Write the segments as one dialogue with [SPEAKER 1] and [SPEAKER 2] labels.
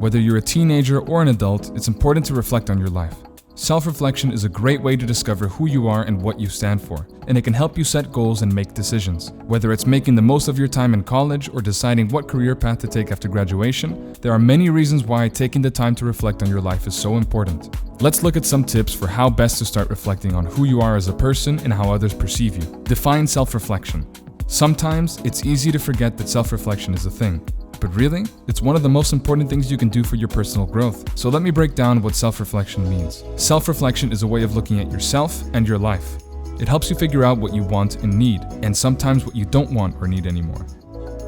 [SPEAKER 1] Whether you're a teenager or an adult, it's important to reflect on your life. Self-reflection is a great way to discover who you are and what you stand for, and it can help you set goals and make decisions. Whether it's making the most of your time in college or deciding what career path to take after graduation, there are many reasons why taking the time to reflect on your life is so important. Let's look at some tips for how best to start reflecting on who you are as a person and how others perceive you. Define self-reflection. Sometimes it's easy to forget that self-reflection is a thing. But really, it's one of the most important things you can do for your personal growth. So let me break down what self-reflection means. Self-reflection is a way of looking at yourself and your life. It helps you figure out what you want and need, and sometimes what you don't want or need anymore.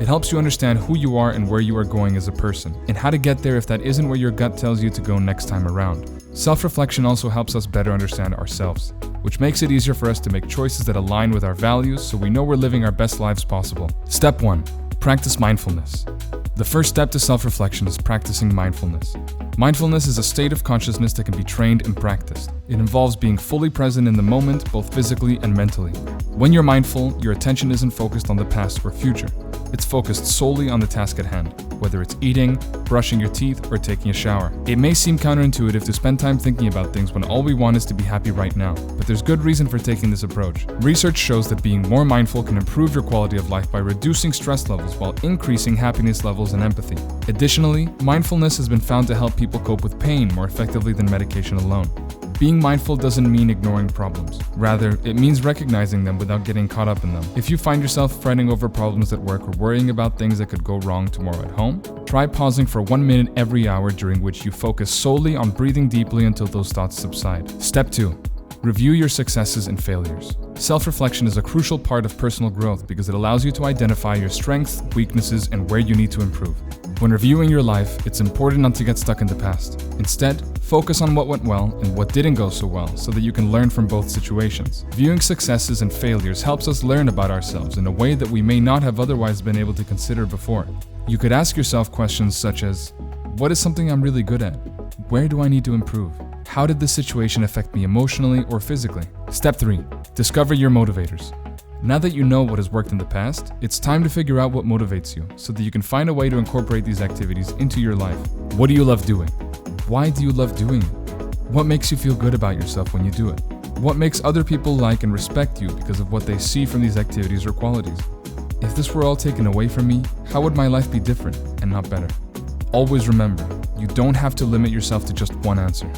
[SPEAKER 1] It helps you understand who you are and where you are going as a person, and how to get there if that isn't where your gut tells you to go next time around. Self-reflection also helps us better understand ourselves, which makes it easier for us to make choices that align with our values so we know we're living our best lives possible. Step 1. Practice mindfulness. The first step to self-reflection is practicing mindfulness. Mindfulness is a state of consciousness that can be trained and practiced. It involves being fully present in the moment, both physically and mentally. When you're mindful, your attention isn't focused on the past or future. It's focused solely on the task at hand, whether it's eating, brushing your teeth, or taking a shower. It may seem counterintuitive to spend time thinking about things when all we want is to be happy right now, but there's good reason for taking this approach. Research shows that being more mindful can improve your quality of life by reducing stress levels while increasing happiness levels and empathy. Additionally, mindfulness has been found to help people cope with pain more effectively than medication alone. Being mindful doesn't mean ignoring problems. Rather, it means recognizing them without getting caught up in them. If you find yourself fretting over problems at work or worrying about things that could go wrong tomorrow at home, try pausing for 1 minute every hour during which you focus solely on breathing deeply until those thoughts subside. Step 2. Review your successes and failures. Self-reflection is a crucial part of personal growth because it allows you to identify your strengths, weaknesses, and where you need to improve. When reviewing your life, it's important not to get stuck in the past. Instead, focus on what went well and what didn't go so well so that you can learn from both situations. Viewing successes and failures helps us learn about ourselves in a way that we may not have otherwise been able to consider before. You could ask yourself questions such as, what is something I'm really good at? Where do I need to improve? How did this situation affect me emotionally or physically? Step 3. Discover your motivators. Now that you know what has worked in the past, it's time to figure out what motivates you so that you can find a way to incorporate these activities into your life. What do you love doing? Why do you love doing it? What makes you feel good about yourself when you do it? What makes other people like and respect you because of what they see from these activities or qualities? If this were all taken away from me, how would my life be different and not better? Always remember, you don't have to limit yourself to just one answer.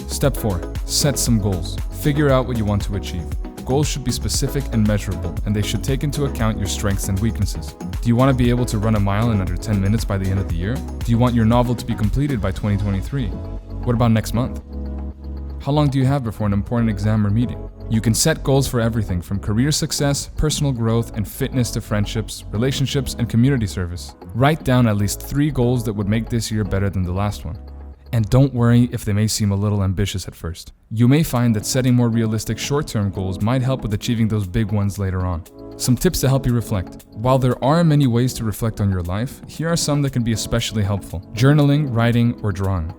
[SPEAKER 1] Step 4. Set some goals. Figure out what you want to achieve. Goals should be specific and measurable, and they should take into account your strengths and weaknesses. Do you want to be able to run a mile in under 10 minutes by the end of the year? Do you want your novel to be completed by 2023? What about next month? How long do you have before an important exam or meeting? You can set goals for everything from career success, personal growth, and fitness to friendships, relationships, and community service. Write down at least 3 goals that would make this year better than the last one. And don't worry if they may seem a little ambitious at first. You may find that setting more realistic short-term goals might help with achieving those big ones later on. Some tips to help you reflect. While there are many ways to reflect on your life, here are some that can be especially helpful. Journaling, writing, or drawing.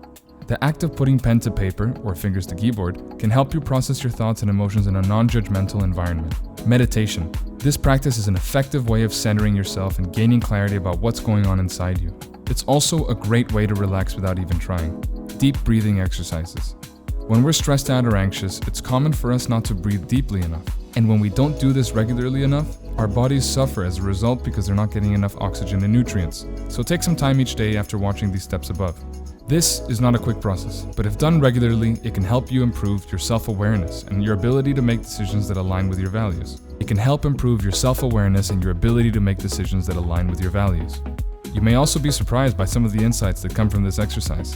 [SPEAKER 1] The act of putting pen to paper, or fingers to keyboard, can help you process your thoughts and emotions in a non-judgmental environment. Meditation. This practice is an effective way of centering yourself and gaining clarity about what's going on inside you. It's also a great way to relax without even trying. Deep breathing exercises. When we're stressed out or anxious, it's common for us not to breathe deeply enough. And when we don't do this regularly enough, our bodies suffer as a result because they're not getting enough oxygen and nutrients. So take some time each day after watching these steps above. This is not a quick process, but if done regularly, it can help you improve your self-awareness and your ability to make decisions that align with your values. It can help improve your self-awareness and your ability to make decisions that align with your values. You may also be surprised by some of the insights that come from this exercise.